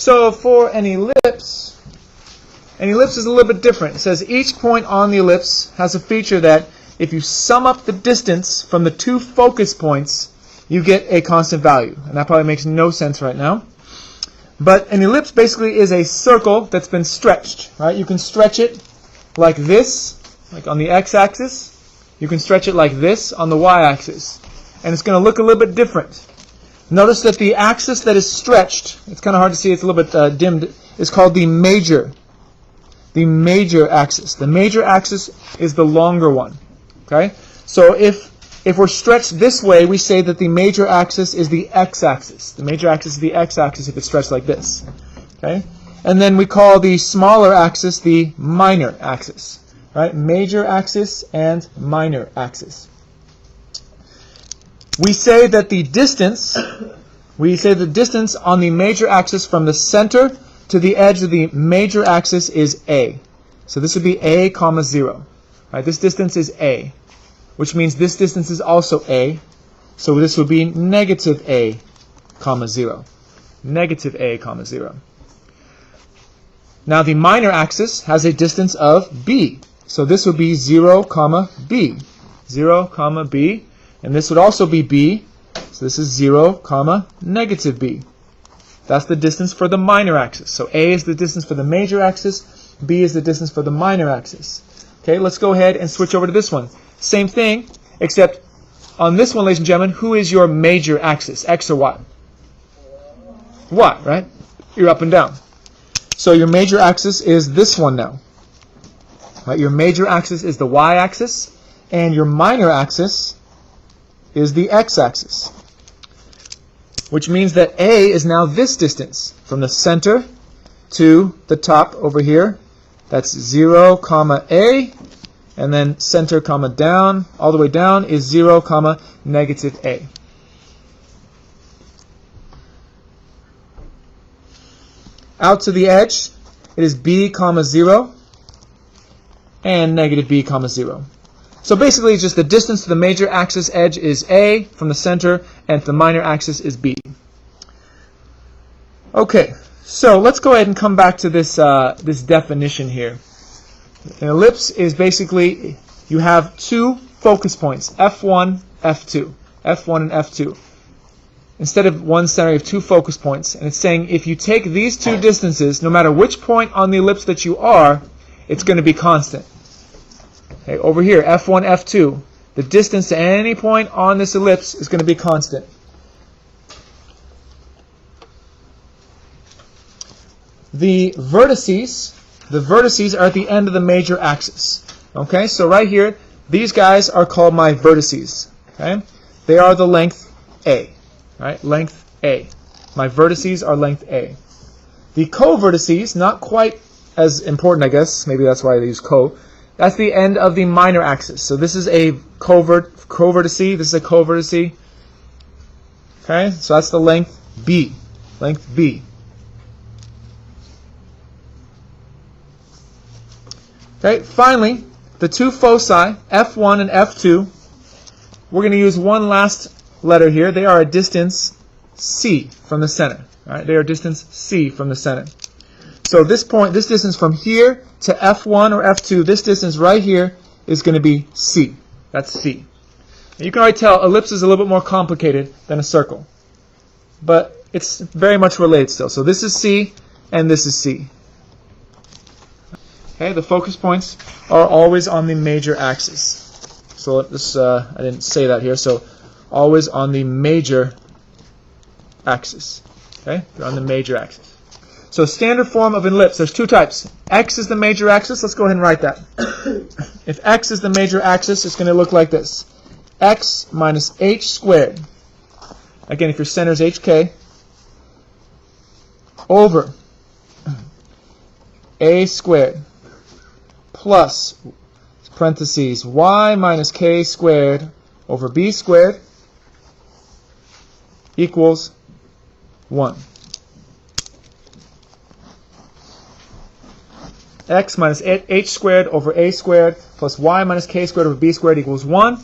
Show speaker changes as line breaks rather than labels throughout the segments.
So for an ellipse is a little bit different. It says each point on the ellipse has a feature that if you sum up the distance from the two focus points, you get a constant value. And that probably makes no sense right now. But an ellipse basically is a circle that's been stretched, right? You can stretch it like this, like on the x-axis. You can stretch it like this on the y-axis. And it's going to look a little bit different. Notice that the axis that is stretched, it's kind of hard to see, it's a little bit dimmed, is called the major. The major axis. The major axis is the longer one. Okay? So if we're stretched this way, we say that the major axis is the x-axis. The major axis is the x-axis if it's stretched like this. Okay? And then we call the smaller axis the minor axis. Right? Major axis and minor axis. We say that the distance on the major axis from the center to the edge of the major axis is a. So this would be a comma 0. Right? This distance is a, which means this distance is also a. So this would be negative a comma 0. Negative a comma 0. Now the minor axis has a distance of b. So this would be 0 comma b. 0 comma b. And this would also be b. So this is 0 comma negative b. That's the distance for the minor axis. So a is the distance for the major axis. B is the distance for the minor axis. Okay, let's go ahead and switch over to this one. Same thing, except on this one, ladies and gentlemen, who is your major axis? X or Y? Y, right? You're up and down. So your major axis is this one now. Right? Your major axis is the y-axis, and your minor axis is the x-axis. Which means that A is now this distance from the center to the top over here. That's 0 comma A, and then center comma down, all the way down is 0 comma negative A. Out to the edge, it is B comma 0 and negative B comma 0. So basically, it's just the distance to the major axis edge is A from the center, and the minor axis is B. Okay, so let's go ahead and come back to this this definition here. An ellipse is basically, you have two focus points, F1, F2. F1 and F2. Instead of one center, you have two focus points. And it's saying if you take these two distances, no matter which point on the ellipse that you are, it's going to be constant. Okay, over here, F1, F2, the distance to any point on this ellipse is going to be constant. The vertices are at the end of the major axis. Okay, so right here, these guys are called my vertices. Okay, they are the length A. Right, length A. My vertices are length A. The co-vertices, not quite as important, I guess. Maybe that's why they use co. That's the end of the minor axis. So this is a co-vertice. This is a co-vertice. Okay, so that's the length B. Length B. Okay, finally, the two foci, F1 and F2, we're going to use one last letter here. They are a distance C from the center. All right, they are distance C from the center. So this point, this distance from here to F1 or F2, this distance right here is going to be C. That's C. And you can already tell ellipse is a little bit more complicated than a circle. But it's very much related still. So this is C and this is C. Okay, the focus points are always on the major axis. So this, I didn't say that here. So always on the major axis. Okay, they're on the major axis. So standard form of an ellipse, there's two types. X is the major axis. Let's go ahead and write that. If X is the major axis, it's going to look like this. X minus h squared. Again, if your center is hk, over a squared plus parentheses y minus k squared over b squared equals 1. X minus h squared over a squared plus y minus k squared over b squared equals 1.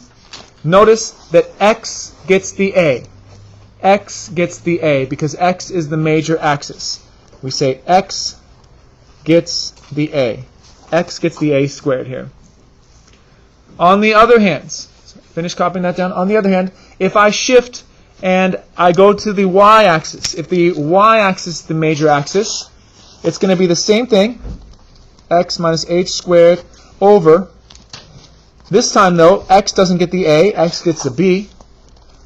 Notice that x gets the a. X gets the a because x is the major axis. we say x gets the a. X gets the a squared here. On the other hand, finish copying that down. On the other hand, if I shift and I go to the y-axis, if the y-axis is the major axis, it's going to be the same thing, x minus h squared over, this time though, x doesn't get the a, x gets the b,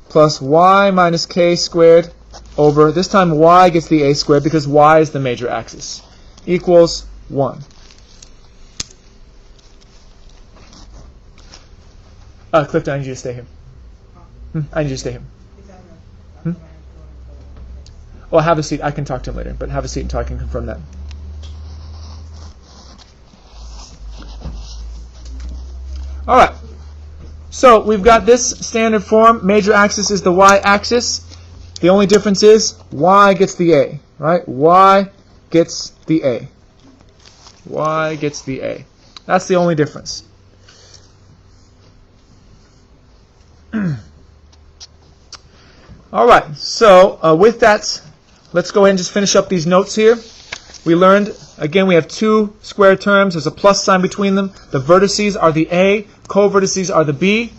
plus y minus k squared over, this time y gets the a squared because y is the major axis, equals 1. Clifton, I need you to stay here. I need you to stay here. Well, have a seat. I can talk to him later, but have a seat until I can confirm that. All right. So we've got this standard form. Major axis is the y-axis. The only difference is y gets the a, right? Y gets the a. Y gets the a. That's the only difference. All right, so with that, let's go ahead and just finish up these notes here. We learned, again, we have two square terms. There's a plus sign between them. The vertices are the A, co-vertices are the B.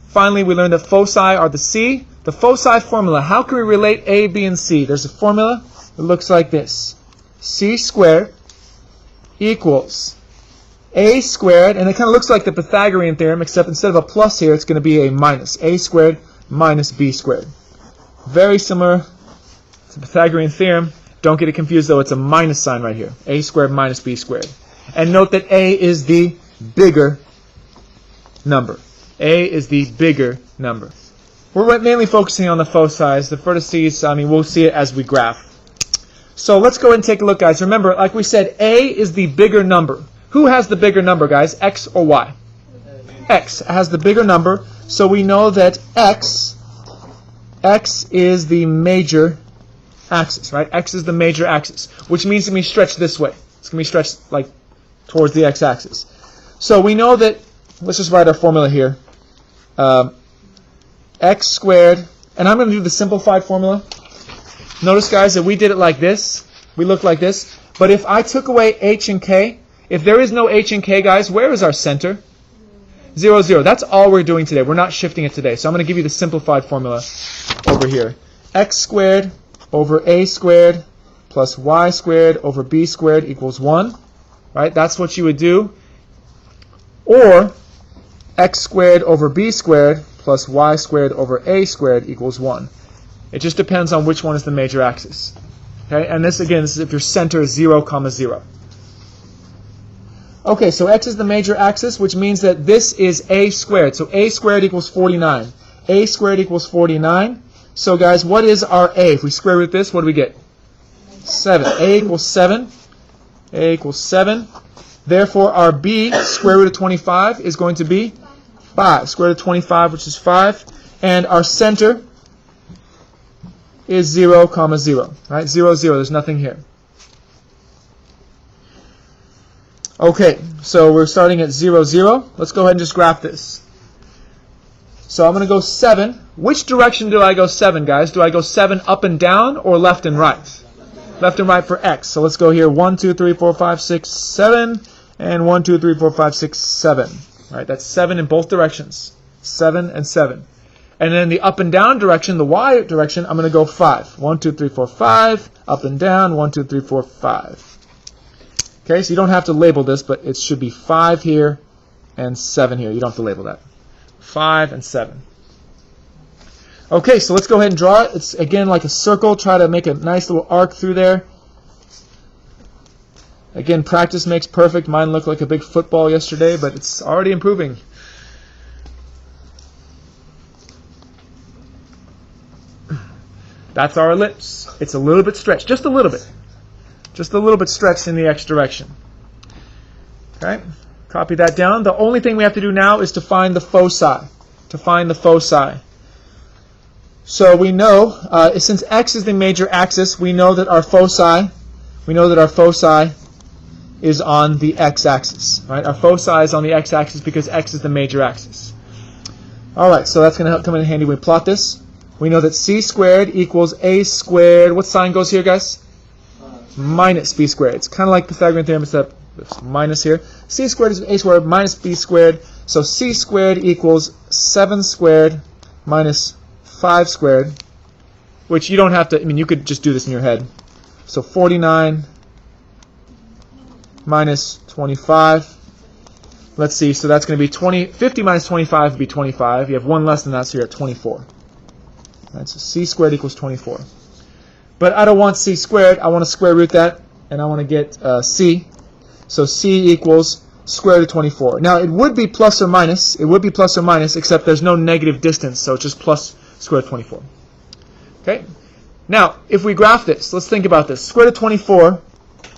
Finally, we learned that foci are the C. The foci formula, how can we relate A, B, and C? There's a formula that looks like this. C squared equals A squared, and it kind of looks like the Pythagorean theorem, except instead of a plus here, it's going to be a minus. A squared minus B squared. Very similar to the Pythagorean theorem. Don't get it confused, though. It's a minus sign right here. A squared minus B squared. And note that A is the bigger number. A is the bigger number. We're mainly focusing on the foci. The vertices, I mean, we'll see it as we graph. So let's go ahead and take a look, guys. Remember, like we said, A is the bigger number. Who has the bigger number, guys? X or Y? X has the bigger number. So we know that X is the major axis, right? X is the major axis, which means it's going to be stretched this way. It's going to be stretched like towards the x-axis. So we know that, let's just write our formula here. X squared, and I'm going to do the simplified formula. Notice, guys, that we did it like this. We looked like this. But if I took away h and k, if there is no h and k, guys, where is our center? 0, 0. That's all we're doing today. We're not shifting it today. So I'm going to give you the simplified formula over here. X squared over a squared plus y squared over b squared equals 1. Right? That's what you would do. Or x squared over b squared plus y squared over a squared equals 1. It just depends on which one is the major axis. Okay? And this, again, this is if your center is 0, 0. Okay, so x is the major axis, which means that this is a squared. So a squared equals 49. A squared equals 49. So, guys, what is our a? If we square root this, what do we get? 7. A equals 7. A equals 7. Therefore, our b, square root of 25, is going to be 5. Square root of 25, which is 5. And our center is 0, 0. Right? 0, 0. There's nothing here. Okay, so we're starting at 0, 0. Let's go ahead and just graph this. So I'm going to go 7. Which direction do I go 7, guys? Do I go 7 up and down or left and right? Left and right for x. So let's go here 1, 2, 3, 4, 5, 6, 7. And 1, 2, 3, 4, 5, 6, 7. All right, that's 7 in both directions. 7 and 7. And then the up and down direction, the y direction, I'm going to go 5. 1, 2, 3, 4, 5. Up and down. 1, 2, 3, 4, 5. Okay, so you don't have to label this, but it should be 5 here and 7 here. You don't have to label that. 5 and 7. Okay, so let's go ahead and draw it. It's, again, like a circle. Try to make a nice little arc through there. Again, practice makes perfect. Mine looked like a big football yesterday, but it's already improving. That's our ellipse. It's a little bit stretched, just a little bit. Just a little bit stretched in the x direction. Okay, copy that down. The only thing we have to do now is to find the foci. To find the foci. So we know, since x is the major axis, we know that our foci, is on the x-axis. Right? Our foci is on the x-axis because x is the major axis. All right, so that's going to come in handy when we plot this. We know that c squared equals a squared. What sign goes here, guys? minus b squared. It's kind of like Pythagorean theorem, except it's minus here. C squared is a squared minus b squared. So c squared equals 7 squared minus 5 squared, which you don't have to, I mean, you could just do this in your head. So 49 minus 25. Let's see, so that's going to be 50 minus 25 would be 25. You have one less than that, so you're at 24. Right, so c squared equals 24. But I don't want c squared. I want to square root that, and I want to get c. So c equals square root of 24. Now, it would be plus or minus. It would be plus or minus, except there's no negative distance, so it's just plus square root of 24. Okay? Now, if we graph this, let's think about this. Square root of 24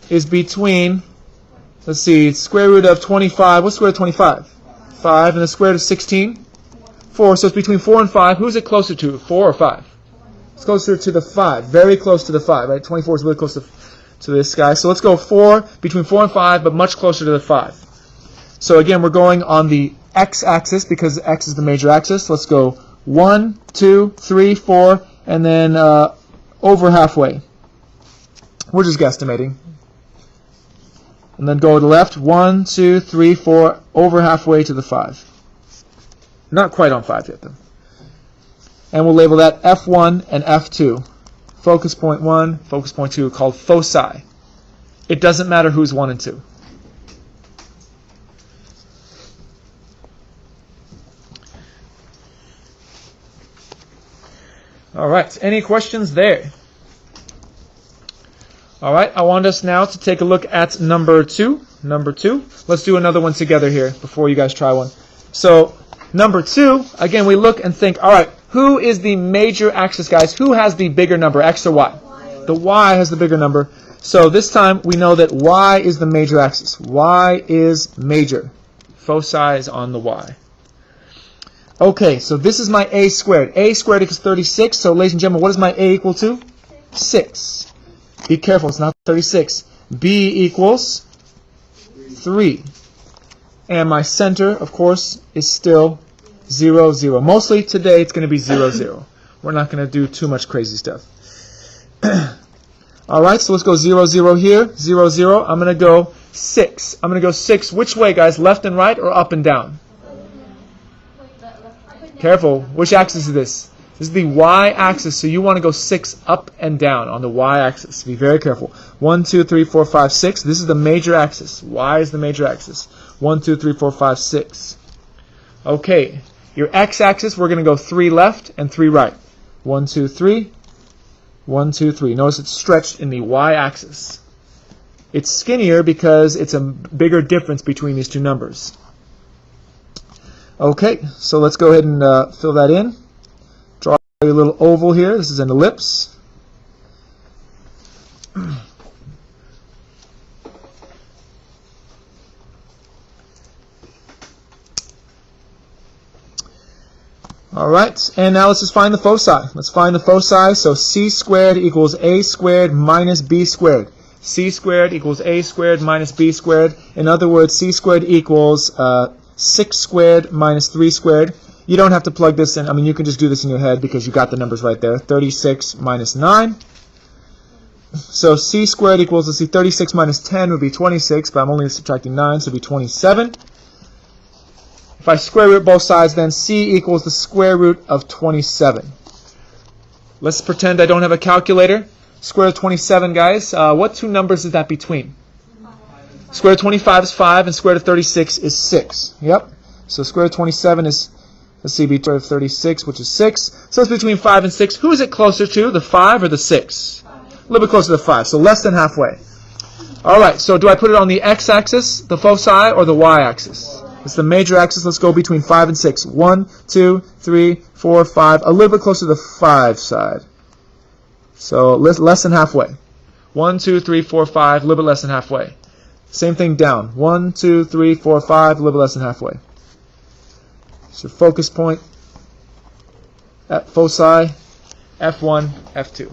is between, let's see, square root of 25. What's square root of 25? 5. And the square root of 16? 4. So it's between 4 and 5. Who's it closer to, 4 or 5? It's closer to the 5. Very close to the 5, right? 24 is really close to this guy. So let's go between 4 and 5, but much closer to the 5. So again, we're going on the x-axis because x is the major axis. Let's go 1, 2, 3, 4, and then over halfway. We're just guesstimating. And then go to the left. 1, 2, 3, 4, over halfway to the 5. Not quite on 5 yet, though. And we'll label that F1 and F2. Focus point 1, focus point 2, called foci. It doesn't matter who's 1 and 2. All right, any questions there? All right, I want us now to take a look at number 2. Number 2. Let's do another one together here before you guys try one. So, number 2, again, we look and think, all right, who is the major axis, guys? Who has the bigger number, x or y? The y has the bigger number. So this time we know that y is the major axis. Y is major. Foci is on the y. Okay, so this is my a squared. A squared equals 36. So, ladies and gentlemen, what is my a equal to? 6. Be careful, it's not 36. B equals 3. And my center, of course, is still 0, 0. Mostly today it's going to be 0, 0. We're not going to do too much crazy stuff. All right, so let's go 0, 0 here. 0, 0. I'm going to go 6. I'm going to go 6. Which way, guys? Left and right or up and down? Careful. Which axis is this? This is the y-axis, so you want to go 6 up and down on the y-axis. Be very careful. 1, 2, 3, 4, 5, 6. This is the major axis. Y is the major axis. 1, 2, 3, 4, 5, 6. Okay. Your x-axis, we're going to go 3 left and 3 right. 1, 2, 3. 1, 2, 3. Notice it's stretched in the y-axis. It's skinnier because it's a bigger difference between these two numbers. Okay, so let's go ahead and fill that in. Draw a little oval here. This is an ellipse. All right, and now let's just find the foci. Let's find the foci. So c squared equals a squared minus b squared. C squared equals a squared minus b squared. In other words, c squared equals 6 squared minus 3 squared. You don't have to plug this in. I mean, you can just do this in your head because you got the numbers right there. 36 minus 9. So c squared equals, let's see, 36 minus 10 would be 26, but I'm only subtracting 9, so it would be 27. If I square root both sides, then c equals the square root of 27. Let's pretend I don't have a calculator. Square root of 27, guys. What two numbers is that between? Square root of 25 is 5, and square root of 36 is 6. Yep. So square root of 27 is, let's see, square root of 36, which is 6. So it's between 5 and 6. Who is it closer to, the 5 or the 6? A little bit closer to the 5, so less than halfway. All right, so do I put it on the x-axis, the foci, or the y-axis? It's the major axis. Let's go between 5 and 6. 1, 2, 3, 4, 5. A little bit closer to the 5 side. So less than halfway. 1, 2, 3, 4, 5. A little bit less than halfway. Same thing down. 1, 2, 3, 4, 5. A little bit less than halfway. So focus point at foci, F1, F2.